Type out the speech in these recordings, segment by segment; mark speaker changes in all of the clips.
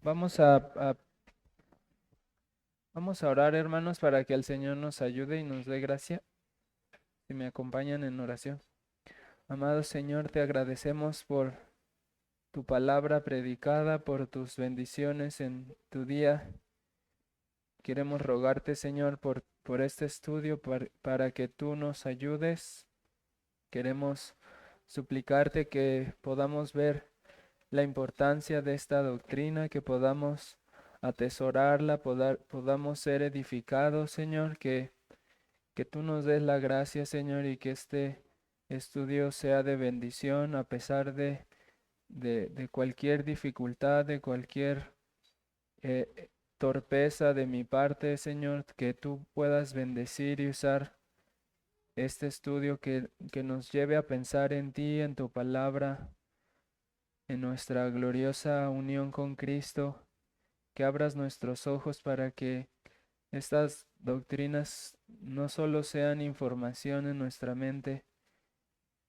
Speaker 1: Vamos a- vamos a orar, hermanos, para que el Señor nos ayude y nos dé gracia. Si me acompañan en oración. Amado Señor, te agradecemos por tu palabra predicada, por tus bendiciones en tu día. Queremos rogarte, Señor, por este estudio, para que tú nos ayudes. Queremos suplicarte que podamos ver la importancia de esta doctrina, que podamos atesorarla, podamos ser edificados, Señor, que tú nos des la gracia, Señor, y que este estudio sea de bendición a pesar de cualquier dificultad, de cualquier torpeza de mi parte, Señor, que tú puedas bendecir y usar este estudio que nos lleve a pensar en ti, en tu palabra, en nuestra gloriosa unión con Cristo, que abras nuestros ojos para que estas doctrinas no solo sean información en nuestra mente,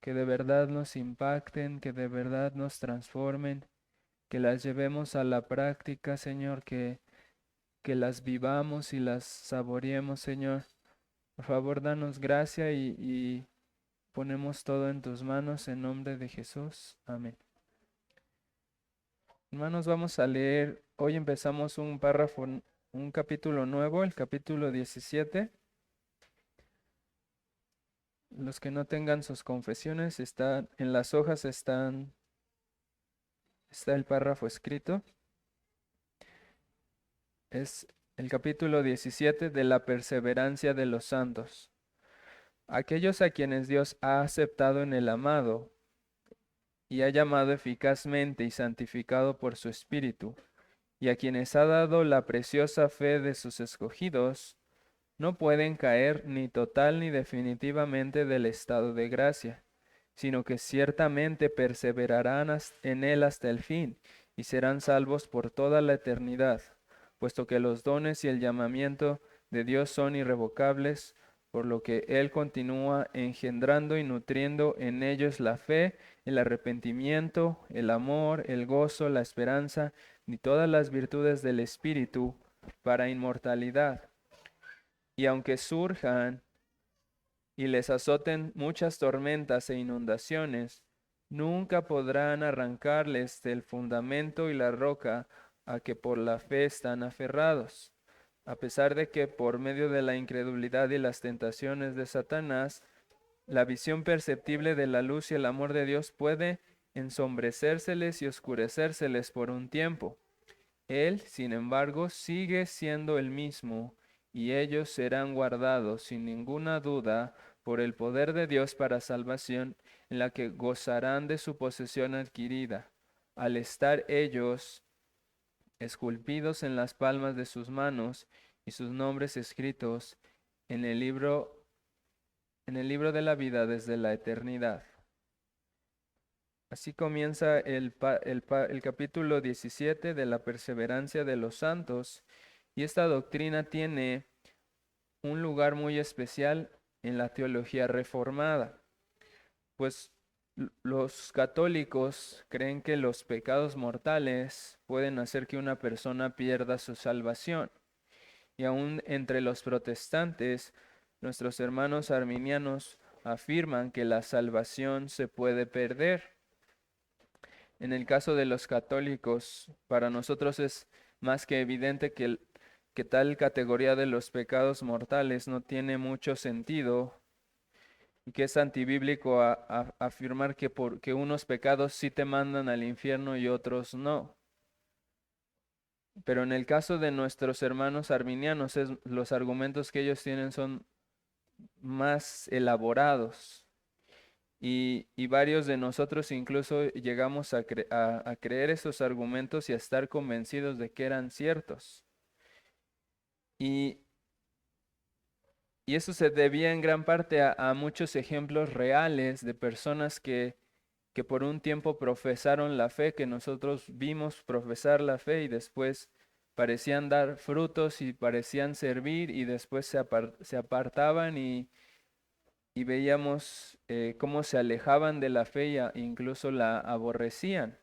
Speaker 1: que de verdad nos impacten, que de verdad nos transformen, que las llevemos a la práctica, Señor, que las vivamos y las saboreemos, Señor. Por favor, danos gracia y ponemos todo en tus manos en nombre de Jesús. Amén. Hermanos, vamos a leer, hoy empezamos un párrafo, un capítulo nuevo, el capítulo 17. Los que no tengan sus confesiones, están en las hojas, está el párrafo escrito. Es el capítulo 17 de la perseverancia de los santos. Aquellos a quienes Dios ha aceptado en el amado y ha llamado eficazmente y santificado por su Espíritu, y a quienes ha dado la preciosa fe de sus escogidos, no pueden caer ni total ni definitivamente del estado de gracia, sino que ciertamente perseverarán en él hasta el fin, y serán salvos por toda la eternidad, puesto que los dones y el llamamiento de Dios son irrevocables, por lo que Él continúa engendrando y nutriendo en ellos la fe, el arrepentimiento, el amor, el gozo, la esperanza y todas las virtudes del Espíritu para inmortalidad. Y aunque surjan y les azoten muchas tormentas e inundaciones, nunca podrán arrancarles del fundamento y la roca a que por la fe están aferrados, a pesar de que por medio de la incredulidad y las tentaciones de Satanás, la visión perceptible de la luz y el amor de Dios puede ensombrecérseles y oscurecérseles por un tiempo. Él, sin embargo, sigue siendo el mismo, y ellos serán guardados sin ninguna duda por el poder de Dios para salvación, en la que gozarán de su posesión adquirida, al estar ellos esculpidos en las palmas de sus manos y sus nombres escritos en el libro de la vida desde la eternidad. Así comienza el capítulo 17 de la perseverancia de los santos, y esta doctrina tiene un lugar muy especial en la teología reformada, pues los católicos creen que los pecados mortales pueden hacer que una persona pierda su salvación, y aún entre los protestantes, nuestros hermanos arminianos afirman que la salvación se puede perder. En el caso de los católicos, para nosotros es más que evidente que tal categoría de los pecados mortales no tiene mucho sentido, y que es antibíblico afirmar que unos pecados sí te mandan al infierno y otros no. Pero en el caso de nuestros hermanos arminianos, los argumentos que ellos tienen son más elaborados. Y varios de nosotros incluso llegamos a creer esos argumentos y a estar convencidos de que eran ciertos. Y, y eso se debía en gran parte a muchos ejemplos reales de personas que por un tiempo profesaron la fe, que nosotros vimos profesar la fe y después parecían dar frutos y parecían servir, y después se apartaban y veíamos cómo se alejaban de la fe e incluso la aborrecían.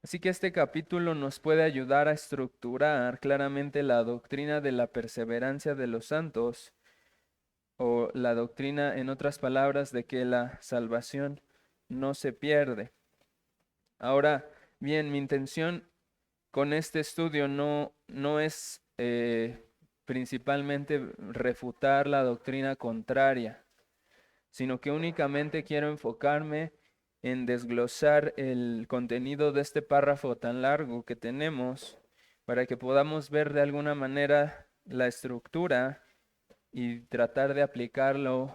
Speaker 1: Así que este capítulo nos puede ayudar a estructurar claramente la doctrina de la perseverancia de los santos, o la doctrina, en otras palabras, de que la salvación no se pierde. Ahora bien, mi intención con este estudio no es principalmente refutar la doctrina contraria, sino que únicamente quiero enfocarme en desglosar el contenido de este párrafo tan largo que tenemos para que podamos ver de alguna manera la estructura y tratar de aplicarlo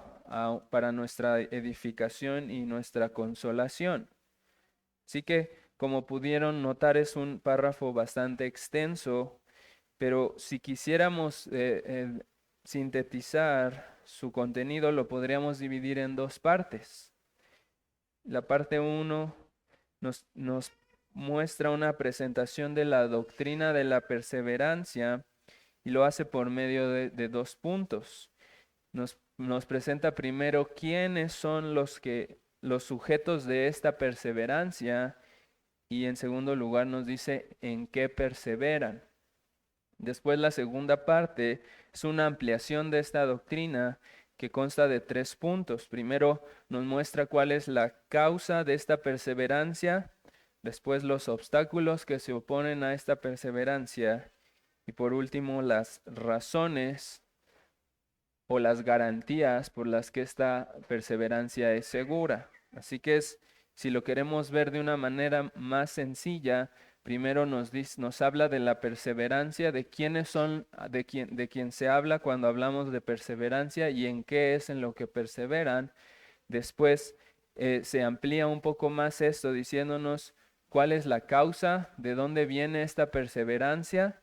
Speaker 1: para nuestra edificación y nuestra consolación. Así que, como pudieron notar, es un párrafo bastante extenso, pero si quisiéramos sintetizar su contenido, lo podríamos dividir en dos partes. La parte 1 nos muestra una presentación de la doctrina de la perseverancia y lo hace por medio de dos puntos. Nos presenta primero quiénes son los sujetos de esta perseverancia, y en segundo lugar nos dice en qué perseveran. Después, la segunda parte es una ampliación de esta doctrina que consta de 3 puntos. Primero nos muestra cuál es la causa de esta perseverancia, después los obstáculos que se oponen a esta perseverancia y por último las razones o las garantías por las que esta perseverancia es segura. Así que si lo queremos ver de una manera más sencilla, primero nos habla de la perseverancia, de quiénes son, de quién se habla cuando hablamos de perseverancia y en qué es en lo que perseveran. Después se amplía un poco más esto diciéndonos cuál es la causa, de dónde viene esta perseverancia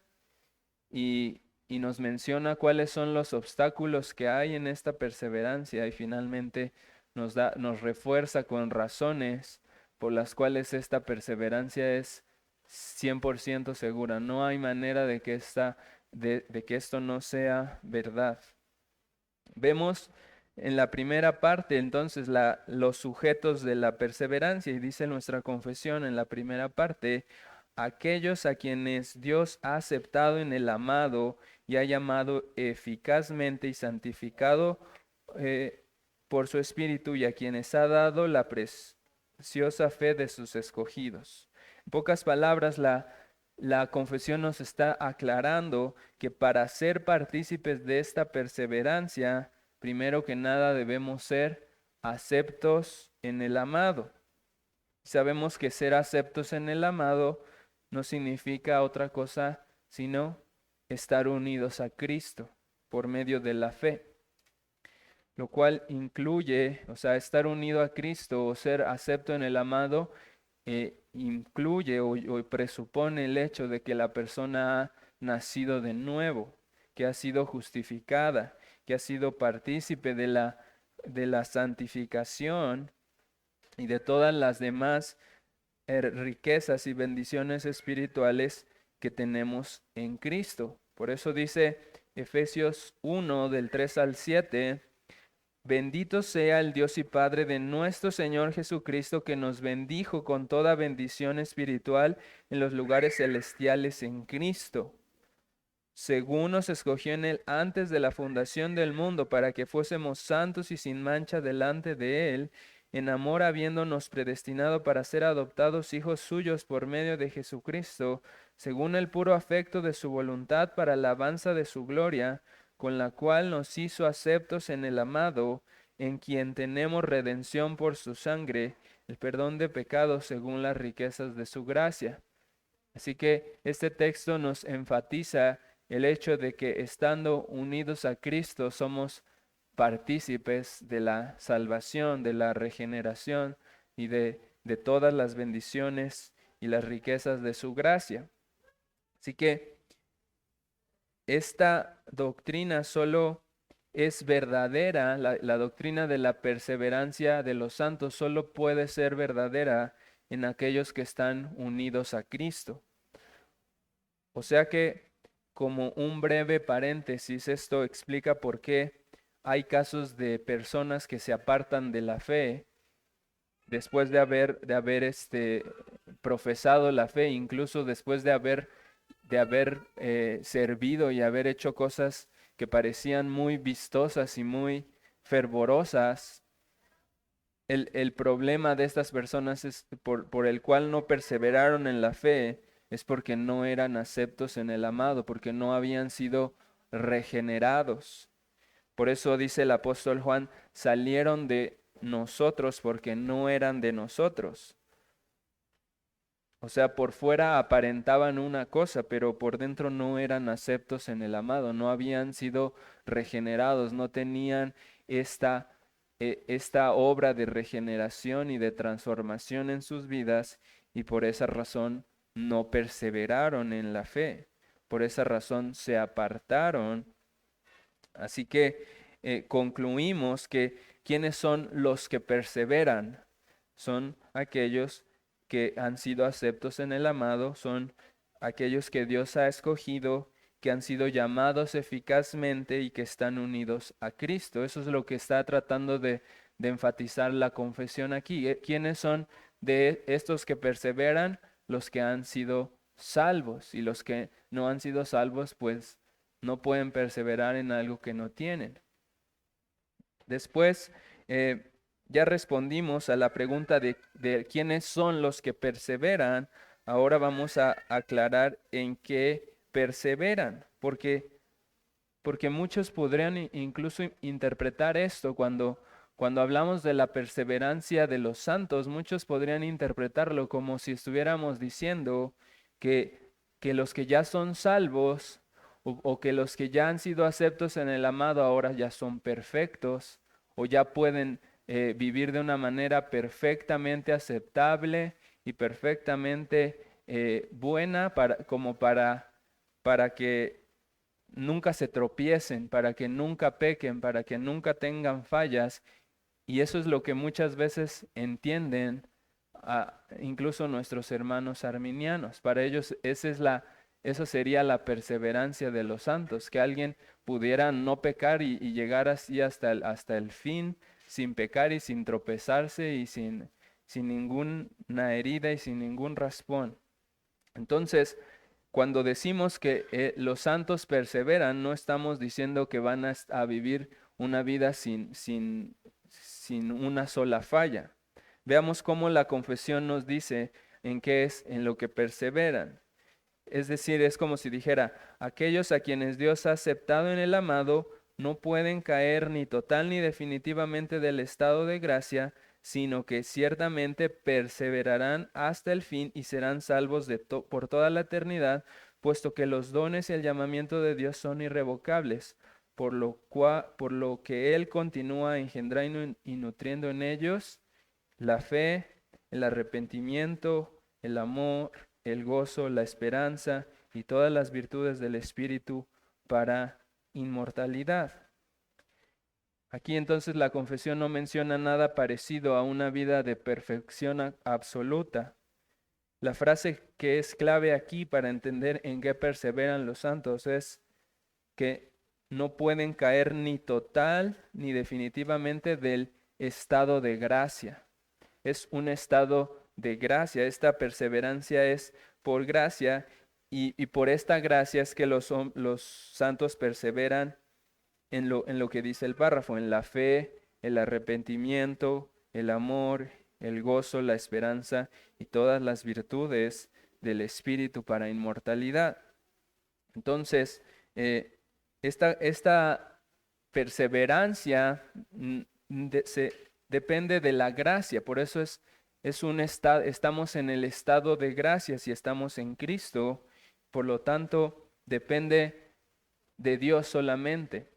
Speaker 1: y nos menciona cuáles son los obstáculos que hay en esta perseverancia y finalmente nos refuerza con razones por las cuales esta perseverancia es 100% segura. No hay manera de que esto no sea verdad. Vemos en la primera parte entonces los sujetos de la perseverancia y dice nuestra confesión en la primera parte: aquellos a quienes Dios ha aceptado en el amado y ha llamado eficazmente y santificado por su Espíritu, y a quienes ha dado la preciosa fe de sus escogidos. En pocas palabras, la confesión nos está aclarando que para ser partícipes de esta perseverancia, primero que nada debemos ser aceptos en el amado. Sabemos que ser aceptos en el amado no significa otra cosa sino estar unidos a Cristo por medio de la fe, lo cual incluye, o sea, estar unido a Cristo o ser acepto en el amado incluye o presupone el hecho de que la persona ha nacido de nuevo, que ha sido justificada, que ha sido partícipe de la santificación y de todas las demás riquezas y bendiciones espirituales que tenemos en Cristo. Por eso dice Efesios 1 del 3 al 7: bendito sea el Dios y Padre de nuestro Señor Jesucristo, que nos bendijo con toda bendición espiritual en los lugares celestiales en Cristo, según nos escogió en Él antes de la fundación del mundo, para que fuésemos santos y sin mancha delante de Él, en amor habiéndonos predestinado para ser adoptados hijos suyos por medio de Jesucristo, según el puro afecto de su voluntad, para alabanza de su gloria, con la cual nos hizo aceptos en el amado, en quien tenemos redención por su sangre, el perdón de pecados según las riquezas de su gracia. Así que este texto nos enfatiza el hecho de que estando unidos a Cristo somos partícipes de la salvación, de la regeneración y de todas las bendiciones y las riquezas de su gracia. Así que esta doctrina solo es verdadera, la doctrina de la perseverancia de los santos solo puede ser verdadera en aquellos que están unidos a Cristo. O sea que, como un breve paréntesis, esto explica por qué hay casos de personas que se apartan de la fe después de haber profesado la fe, incluso después de haber servido y haber hecho cosas que parecían muy vistosas y muy fervorosas. El problema de estas personas es por el cual no perseveraron en la fe, es porque no eran aceptos en el amado, porque no habían sido regenerados. Por eso dice el apóstol Juan, salieron de nosotros porque no eran de nosotros. O sea, por fuera aparentaban una cosa, pero por dentro no eran aceptos en el amado, no habían sido regenerados, no tenían esta, esta obra de regeneración y de transformación en sus vidas, y por esa razón no perseveraron en la fe, por esa razón se apartaron. Así que concluimos que ¿quiénes son los que perseveran? Son aquellos que han sido aceptos en el amado, son aquellos que Dios ha escogido, que han sido llamados eficazmente y que están unidos a Cristo. Eso es lo que está tratando de enfatizar la confesión aquí. ¿Quiénes son de estos que perseveran? Los que han sido salvos, y los que no han sido salvos, pues no pueden perseverar en algo que no tienen. Después, ya respondimos a la pregunta de quiénes son los que perseveran. Ahora vamos a aclarar en qué perseveran, porque muchos podrían incluso interpretar esto cuando hablamos de la perseverancia de los santos, muchos podrían interpretarlo como si estuviéramos diciendo que los que ya son salvos o que los que ya han sido aceptos en el amado ahora ya son perfectos o ya pueden vivir de una manera perfectamente aceptable y perfectamente buena para que nunca se tropiecen, para que nunca pequen, para que nunca tengan fallas. Y eso es lo que muchas veces entienden incluso nuestros hermanos arminianos. Para ellos eso sería la perseverancia de los santos, que alguien pudiera no pecar y llegar así hasta el fin, sin pecar y sin tropezarse y sin ninguna herida y sin ningún raspón. Entonces, cuando decimos que los santos perseveran, no estamos diciendo que van a vivir una vida sin una sola falla. Veamos cómo la confesión nos dice en qué es en lo que perseveran. Es decir, es como si dijera, aquellos a quienes Dios ha aceptado en el amado no pueden caer ni total ni definitivamente del estado de gracia, sino que ciertamente perseverarán hasta el fin y serán salvos por toda la eternidad, puesto que los dones y el llamamiento de Dios son irrevocables, por lo que Él continúa engendrando y nutriendo en ellos la fe, el arrepentimiento, el amor, el gozo, la esperanza y todas las virtudes del Espíritu para inmortalidad. Aquí entonces la confesión no menciona nada parecido a una vida de perfección absoluta. La frase que es clave aquí para entender en qué perseveran los santos es que no pueden caer ni total ni definitivamente del estado de gracia. Es un estado de gracia. Esta perseverancia es por gracia y por esta gracia es que los santos perseveran en lo que dice el párrafo, en la fe, el arrepentimiento, el amor, el gozo, la esperanza y todas las virtudes del Espíritu para inmortalidad. Entonces, esta perseverancia depende de la gracia, por eso es un estado, estamos en el estado de gracia si estamos en Cristo, por lo tanto depende de Dios solamente.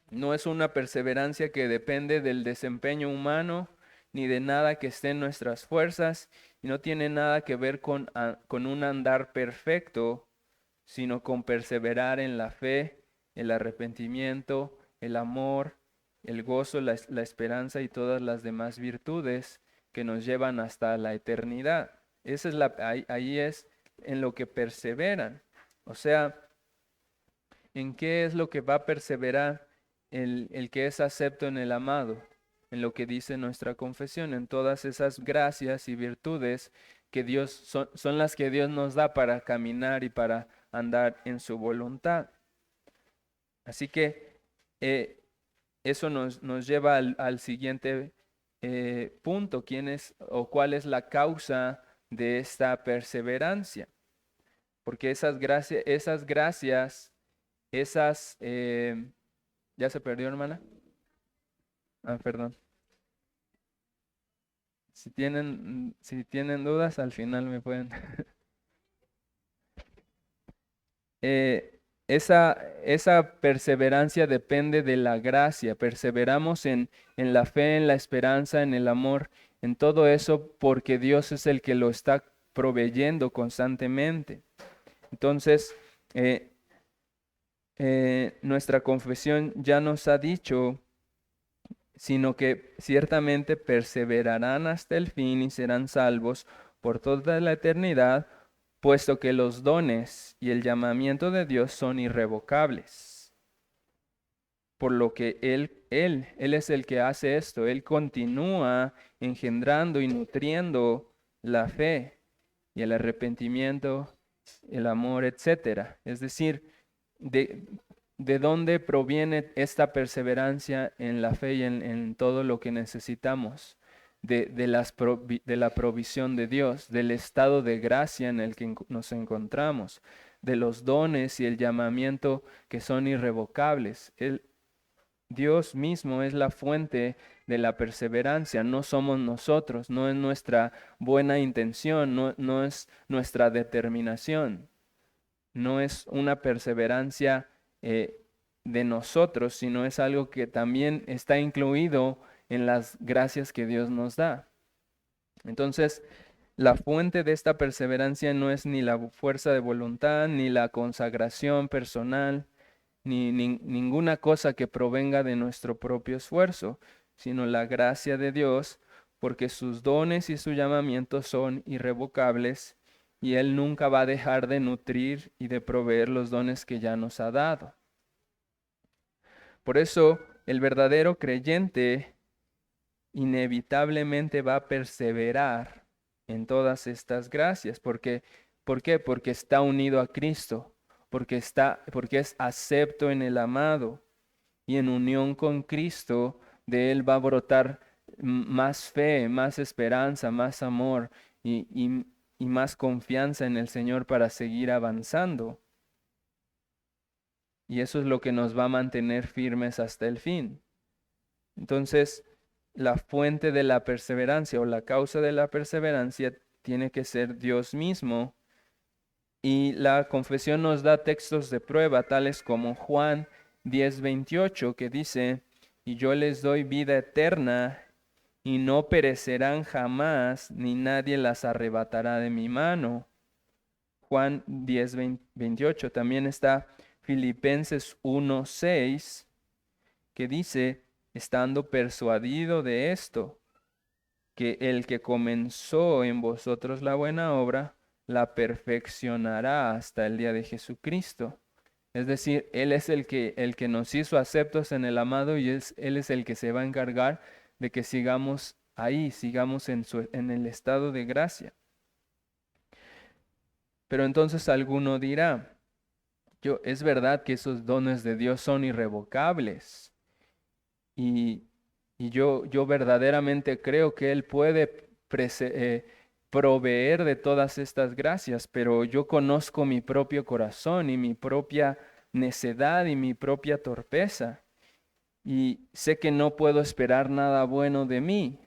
Speaker 1: No es una perseverancia que depende del desempeño humano ni de nada que esté en nuestras fuerzas y no tiene nada que ver con un andar perfecto, sino con perseverar en la fe, el arrepentimiento, el amor, el gozo, la esperanza y todas las demás virtudes que nos llevan hasta la eternidad. Esa es ahí es en lo que perseveran. O sea, ¿en qué es lo que va a perseverar el que es acepto en el amado? en lo que dice nuestra confesión, en todas esas gracias y virtudes que Dios son las que Dios nos da para caminar y para andar en su voluntad. Así que eso nos lleva al siguiente punto: ¿quién es o cuál es la causa de esta perseverancia? Porque ¿ya se perdió, hermana? Ah, perdón. Si tienen dudas, al final me pueden. Eh, esa perseverancia depende de la gracia. Perseveramos en la fe, en la esperanza, en el amor, en todo eso, porque Dios es el que lo está proveyendo constantemente. Entonces, nuestra confesión ya nos ha dicho, sino que ciertamente perseverarán hasta el fin y serán salvos por toda la eternidad, puesto que los dones y el llamamiento de Dios son irrevocables. Por lo que Él es el que hace esto. Él continúa engendrando y nutriendo la fe y el arrepentimiento, el amor, etcétera. Es decir, de dónde proviene esta perseverancia en la fe y en todo lo que necesitamos, de la provisión de Dios, del estado de gracia en el que nos encontramos, de los dones y el llamamiento que son irrevocables. Dios mismo es la fuente de la perseverancia, no somos nosotros, no es nuestra buena intención, no es nuestra determinación, no es una perseverancia de nosotros, sino es algo que también está incluido en las gracias que Dios nos da. Entonces, la fuente de esta perseverancia no es ni la fuerza de voluntad, ni la consagración personal, ni ninguna cosa que provenga de nuestro propio esfuerzo, sino la gracia de Dios, porque sus dones y su llamamiento son irrevocables y Él nunca va a dejar de nutrir y de proveer los dones que ya nos ha dado. Por eso, el verdadero creyente inevitablemente va a perseverar en todas estas gracias. ¿Por qué? Porque está unido a Cristo, porque es acepto en el amado, y en unión con Cristo de Él va a brotar más fe, más esperanza, más amor y más confianza en el Señor para seguir avanzando. Y eso es lo que nos va a mantener firmes hasta el fin. Entonces, la fuente de la perseverancia o la causa de la perseverancia tiene que ser Dios mismo. Y la confesión nos da textos de prueba, tales como Juan 10:28, que dice: y yo les doy vida eterna, y no perecerán jamás, ni nadie las arrebatará de mi mano. Juan 10:28. También está Filipenses 1:6, que dice: estando persuadido de esto, que el que comenzó en vosotros la buena obra, la perfeccionará hasta el día de Jesucristo. Es decir, Él es el que nos hizo aceptos en el amado, y Él es el que se va a encargar de que sigamos ahí, sigamos en el estado de gracia. Pero entonces alguno dirá: es verdad que esos dones de Dios son irrevocables, y yo verdaderamente creo que Él puede proveer de todas estas gracias, pero yo conozco mi propio corazón y mi propia necedad y mi propia torpeza, y sé que no puedo esperar nada bueno de mí.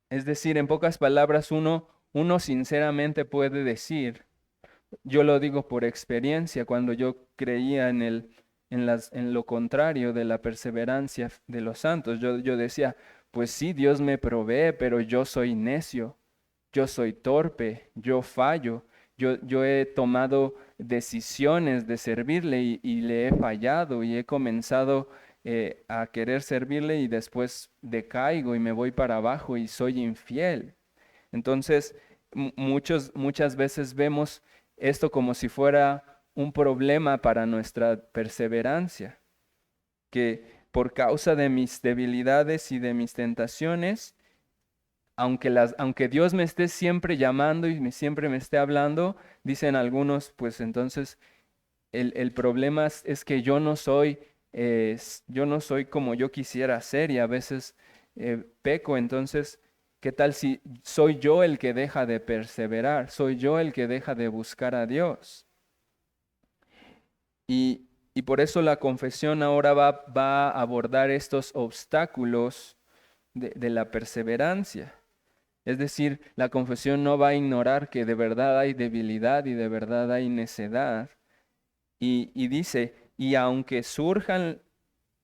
Speaker 1: Es decir, en pocas palabras, uno sinceramente puede decir, yo lo digo por experiencia, cuando yo creía en lo contrario de la perseverancia de los santos, yo decía: pues sí, Dios me provee, pero yo soy necio, yo soy torpe, yo fallo, yo he tomado decisiones de servirle y le he fallado, y he comenzado a querer servirle y después decaigo y me voy para abajo y soy infiel. Entonces, muchas veces vemos esto como si fuera un problema para nuestra perseverancia, que por causa de mis debilidades y de mis tentaciones, aunque Dios me esté siempre llamando y siempre me esté hablando, dicen algunos, pues entonces el problema es que yo no soy como yo quisiera ser y a veces peco. Entonces, ¿qué tal si soy yo el que deja de perseverar? Soy yo el que deja de buscar a Dios. Y por eso la confesión ahora va a abordar estos obstáculos de la perseverancia. Es decir, la confesión no va a ignorar que de verdad hay debilidad y de verdad hay necedad. Y dice, y aunque surjan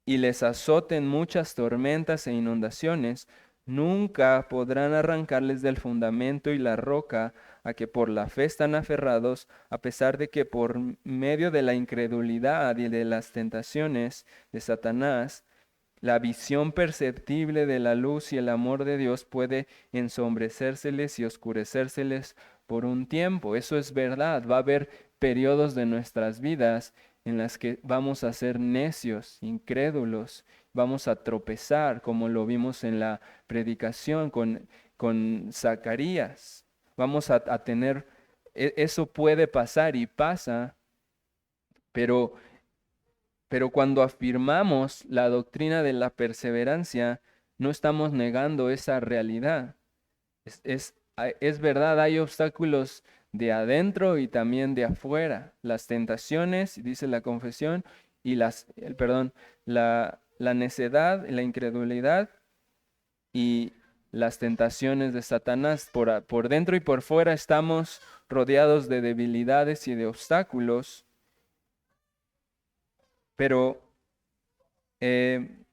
Speaker 1: y les azoten muchas tormentas e inundaciones, nunca podrán arrancarles del fundamento y la roca a que por la fe están aferrados, a pesar de que por medio de la incredulidad y de las tentaciones de Satanás, la visión perceptible de la luz y el amor de Dios puede ensombrecérseles y oscurecérseles por un tiempo. Eso es verdad. Va a haber periodos de nuestras vidas en las que vamos a ser necios, incrédulos, vamos a tropezar, como lo vimos en la predicación con Zacarías. Vamos a tener, eso puede pasar y pasa, pero cuando afirmamos la doctrina de la perseverancia, no estamos negando esa realidad. Es verdad, hay obstáculos de adentro y también de afuera. Las tentaciones, dice la confesión, y la necedad, la incredulidad y las tentaciones de Satanás. Por dentro y por fuera estamos rodeados de debilidades y de obstáculos, pero eh,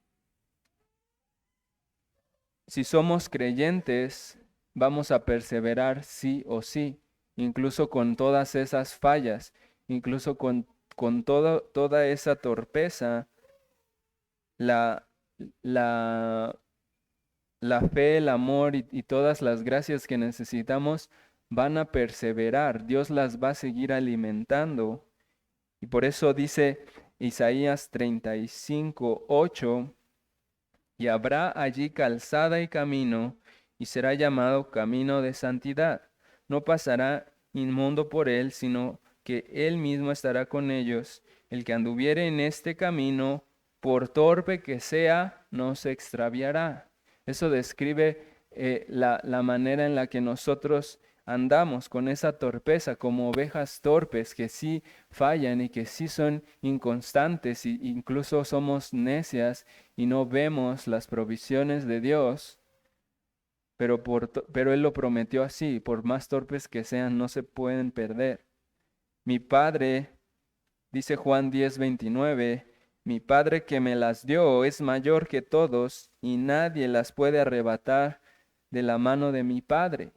Speaker 1: si somos creyentes, vamos a perseverar sí o sí, incluso con todas esas fallas, incluso con toda esa torpeza, la, la, la fe, el amor y todas las gracias que necesitamos van a perseverar. Dios las va a seguir alimentando. Y por eso dice Isaías 35:8, y habrá allí calzada y camino, y será llamado camino de santidad. No pasará inmundo por él, sino que él mismo estará con ellos. El que anduviere en este camino, por torpe que sea, no se extraviará. Eso describe la manera en la que nosotros andamos, con esa torpeza, como ovejas torpes que sí fallan y que sí son inconstantes e incluso somos necias y no vemos las provisiones de Dios, pero Él lo prometió así: por más torpes que sean, no se pueden perder. Mi Padre, dice Juan 10:29, mi Padre que me las dio es mayor que todos y nadie las puede arrebatar de la mano de mi Padre.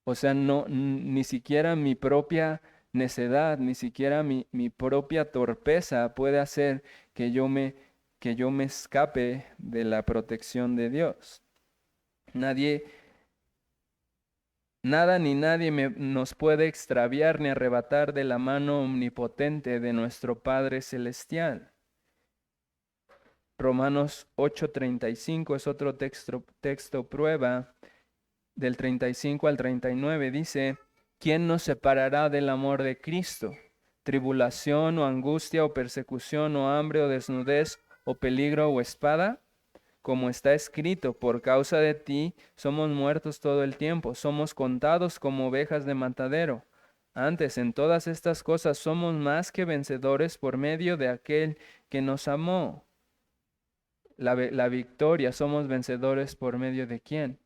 Speaker 1: O sea, no, ni siquiera mi propia necedad, ni siquiera mi propia torpeza puede hacer que yo me escape de la protección de Dios. Nada ni nadie nos puede extraviar ni arrebatar de la mano omnipotente de nuestro Padre Celestial. Romanos 8:35 es otro texto prueba. Del 35 al 39 dice: ¿quién nos separará del amor de Cristo? ¿Tribulación o angustia o persecución o hambre o desnudez o peligro o espada? Como está escrito: por causa de ti somos muertos todo el tiempo, somos contados como ovejas de matadero. Antes, en todas estas cosas somos más que vencedores por medio de aquel que nos amó. La victoria, somos vencedores por medio de quién.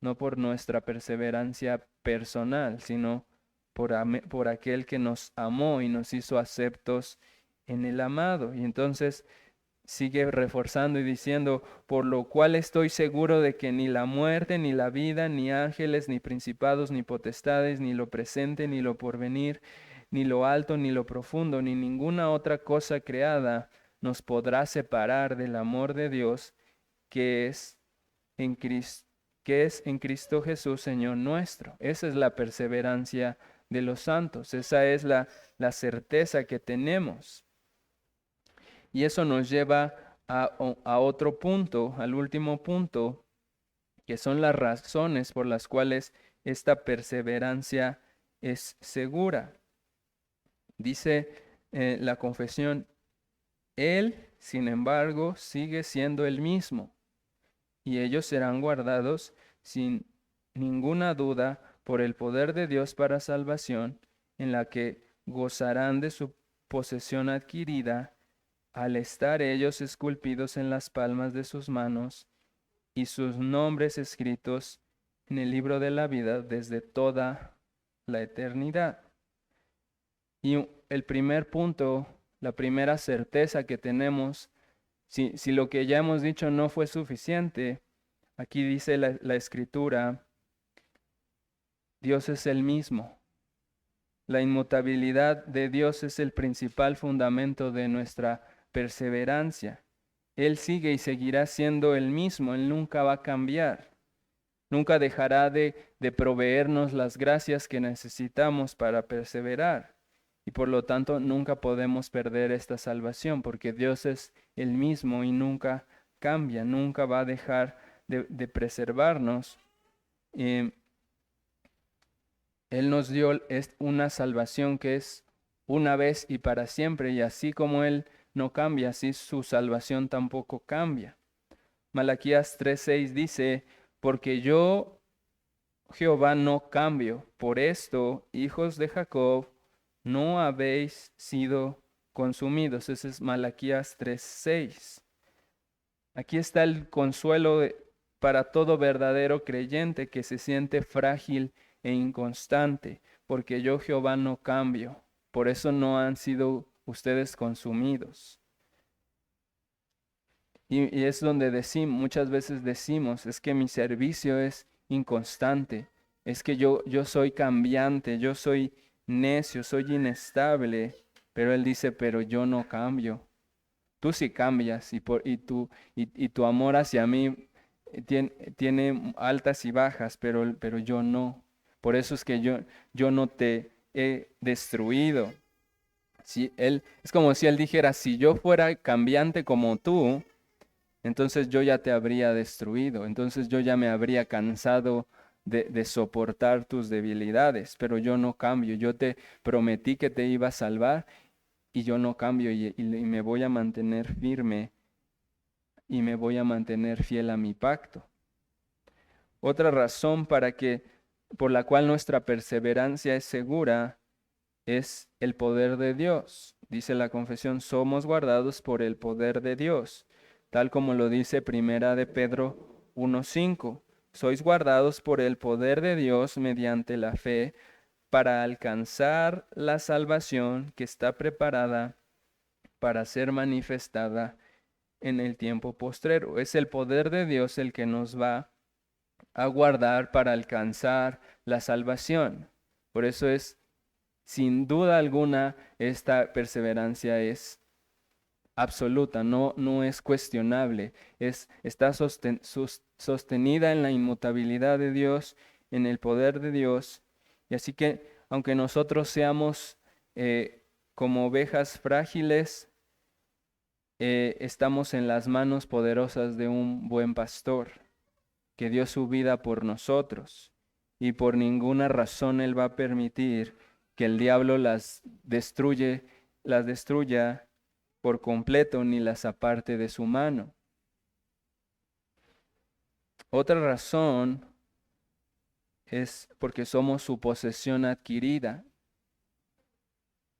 Speaker 1: No por nuestra perseverancia personal, sino por aquel que nos amó y nos hizo aceptos en el amado. Y entonces sigue reforzando y diciendo: por lo cual estoy seguro de que ni la muerte, ni la vida, ni ángeles, ni principados, ni potestades, ni lo presente, ni lo porvenir, ni lo alto, ni lo profundo, ni ninguna otra cosa creada nos podrá separar del amor de Dios que es en Cristo, Cristo Jesús, Señor nuestro. Esa es la perseverancia de los santos, esa es la certeza que tenemos. Y eso nos lleva a otro punto, al último punto, que son las razones por las cuales esta perseverancia es segura. Dice la confesión, Él, sin embargo, sigue siendo el mismo, y ellos serán guardados sin ninguna duda por el poder de Dios para salvación, en la que gozarán de su posesión adquirida al estar ellos esculpidos en las palmas de sus manos y sus nombres escritos en el libro de la vida desde toda la eternidad. Y el primer punto, la primera certeza que tenemos, si lo que ya hemos dicho no fue suficiente, aquí dice la Escritura, Dios es el mismo. La inmutabilidad de Dios es el principal fundamento de nuestra perseverancia. Él sigue y seguirá siendo el mismo, Él nunca va a cambiar. Nunca dejará de proveernos las gracias que necesitamos para perseverar. Y por lo tanto nunca podemos perder esta salvación, porque Dios es el mismo y nunca cambia, nunca va a dejar de preservarnos. Él nos dio una salvación que es una vez y para siempre, y así como Él no cambia, así su salvación tampoco cambia. Malaquías 3:6 dice, porque yo, Jehová, no cambio. Por esto, hijos de Jacob, no habéis sido consumidos. Ese es Malaquías 3:6. Aquí está el consuelo para todo verdadero creyente que se siente frágil e inconstante, porque yo, Jehová, no cambio. Por eso no han sido ustedes consumidos. Y es donde muchas veces decimos, es que mi servicio es inconstante, es que yo soy cambiante, yo soy necio, soy inestable, pero Él dice, pero yo no cambio. Tú sí cambias y tu amor hacia mí tiene altas y bajas, pero yo no. Por eso es que yo no te he destruido. Es como si Él dijera, si yo fuera cambiante como tú, entonces yo ya te habría destruido, entonces yo ya me habría cansado de soportar tus debilidades, pero yo no cambio, yo te prometí que te iba a salvar y yo no cambio y me voy a mantener firme y me voy a mantener fiel a mi pacto. Otra razón por la cual nuestra perseverancia es segura es el poder de Dios. Dice la confesión, somos guardados por el poder de Dios, tal como lo dice Primera de Pedro 1:5. Sois guardados por el poder de Dios mediante la fe para alcanzar la salvación que está preparada para ser manifestada en el tiempo postrero. Es el poder de Dios el que nos va a guardar para alcanzar la salvación. Por eso es, sin duda alguna, esta perseverancia es absoluta, no es cuestionable, está sostenida en la inmutabilidad de Dios, en el poder de Dios. Y así que, aunque nosotros seamos como ovejas frágiles, estamos en las manos poderosas de un buen pastor que dio su vida por nosotros, y por ninguna razón Él va a permitir que el diablo las destruya por completo ni las aparte de su mano. Otra razón es porque somos su posesión adquirida.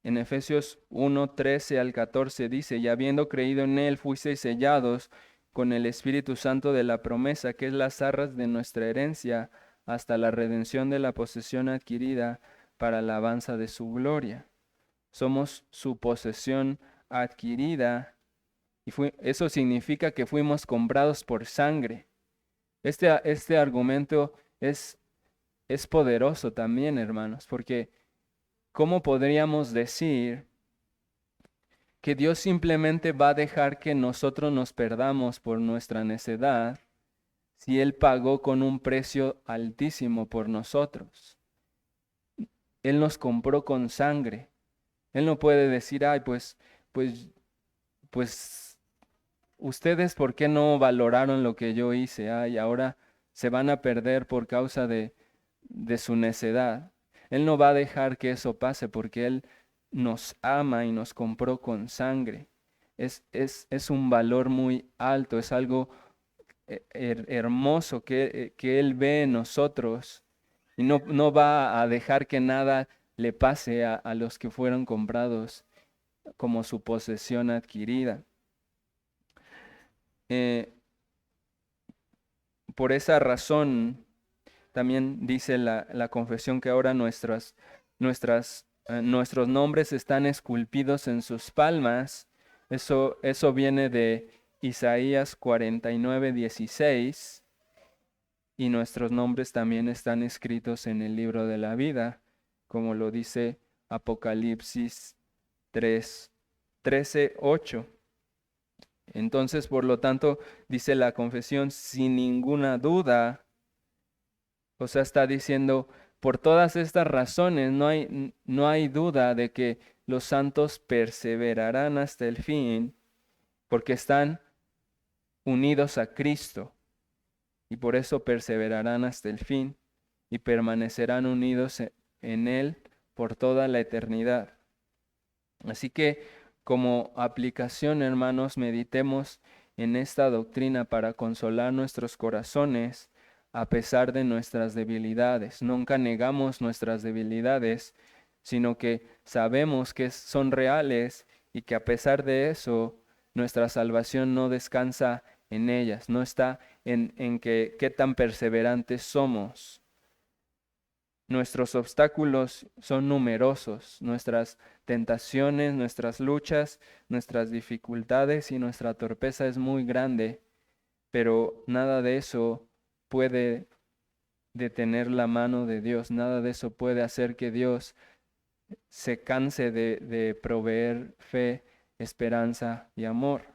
Speaker 1: En Efesios 1:13 al 14 dice, y habiendo creído en Él, fuisteis sellados con el Espíritu Santo de la promesa, que es las arras de nuestra herencia, hasta la redención de la posesión adquirida para la alabanza de su gloria. Somos su posesión adquirida, y eso significa que fuimos comprados por sangre. Este argumento es poderoso también, hermanos, porque ¿cómo podríamos decir que Dios simplemente va a dejar que nosotros nos perdamos por nuestra necedad si Él pagó con un precio altísimo por nosotros? Él nos compró con sangre. Él no puede decir, ay, pues ¿ustedes por qué no valoraron lo que yo hice? Y ahora se van a perder por causa de su necedad. Él no va a dejar que eso pase porque Él nos ama y nos compró con sangre. Es un valor muy alto, es algo hermoso que Él ve en nosotros y no va a dejar que nada le pase a los que fueron comprados como su posesión adquirida. Eh, por esa razón, también dice la confesión que ahora nuestros nombres están esculpidos en sus palmas. Eso viene de Isaías 49:16, y nuestros nombres también están escritos en el libro de la vida, como lo dice Apocalipsis 13:8. Entonces, por lo tanto, dice la confesión, sin ninguna duda, o sea, está diciendo, por todas estas razones, no hay duda de que los santos perseverarán hasta el fin, porque están unidos a Cristo, y por eso perseverarán hasta el fin, y permanecerán unidos en Él por toda la eternidad. Así que, como aplicación, hermanos, meditemos en esta doctrina para consolar nuestros corazones a pesar de nuestras debilidades. Nunca negamos nuestras debilidades, sino que sabemos que son reales y que a pesar de eso, nuestra salvación no descansa en ellas, no está en qué tan perseverantes somos. Nuestros obstáculos son numerosos, nuestras tentaciones, nuestras luchas, nuestras dificultades y nuestra torpeza es muy grande, pero nada de eso puede detener la mano de Dios, nada de eso puede hacer que Dios se canse de proveer fe, esperanza y amor.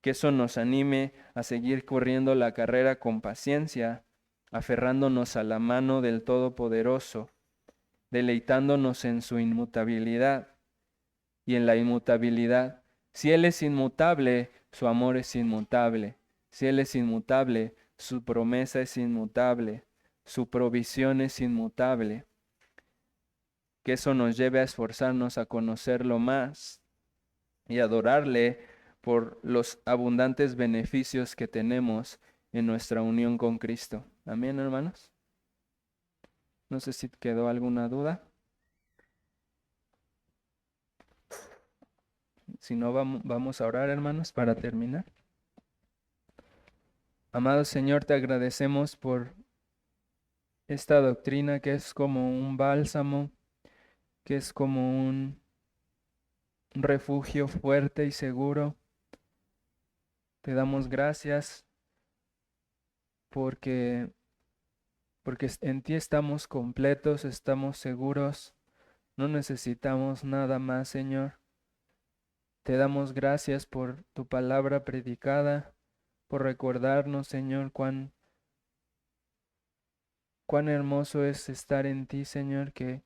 Speaker 1: Que eso nos anime a seguir corriendo la carrera con paciencia, aferrándonos a la mano del Todopoderoso, deleitándonos en su inmutabilidad y en la inmutabilidad. Si Él es inmutable, su amor es inmutable. Si Él es inmutable, su promesa es inmutable, su provisión es inmutable. Que eso nos lleve a esforzarnos a conocerlo más y adorarle por los abundantes beneficios que tenemos en nuestra unión con Cristo. Amén, hermanos. No sé si quedó alguna duda. Si no, vamos a orar, hermanos, para terminar. Amado Señor, te agradecemos por esta doctrina que es como un bálsamo, que es como un refugio fuerte y seguro. Te damos gracias porque en ti estamos completos, estamos seguros, no necesitamos nada más, Señor. Te damos gracias por tu palabra predicada, por recordarnos, Señor, cuán hermoso es estar en ti, Señor, que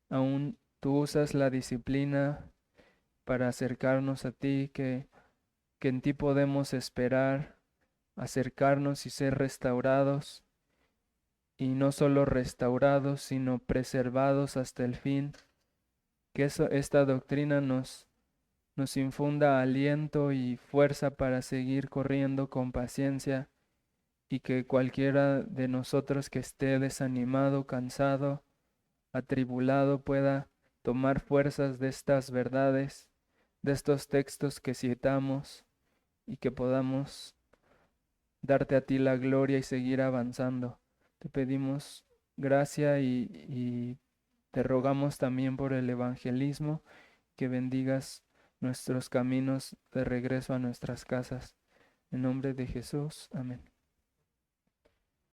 Speaker 1: aún tú usas la disciplina para acercarnos a ti, que en ti podemos esperar, acercarnos y ser restaurados, y no solo restaurados, sino preservados hasta el fin. Que esta doctrina nos infunda aliento y fuerza para seguir corriendo con paciencia, y que cualquiera de nosotros que esté desanimado, cansado, atribulado, pueda tomar fuerzas de estas verdades, de estos textos que citamos, y que podamos darte a ti la gloria y seguir avanzando. Te pedimos gracia y te rogamos también por el evangelismo, que bendigas nuestros caminos de regreso a nuestras casas. En nombre de Jesús, amén.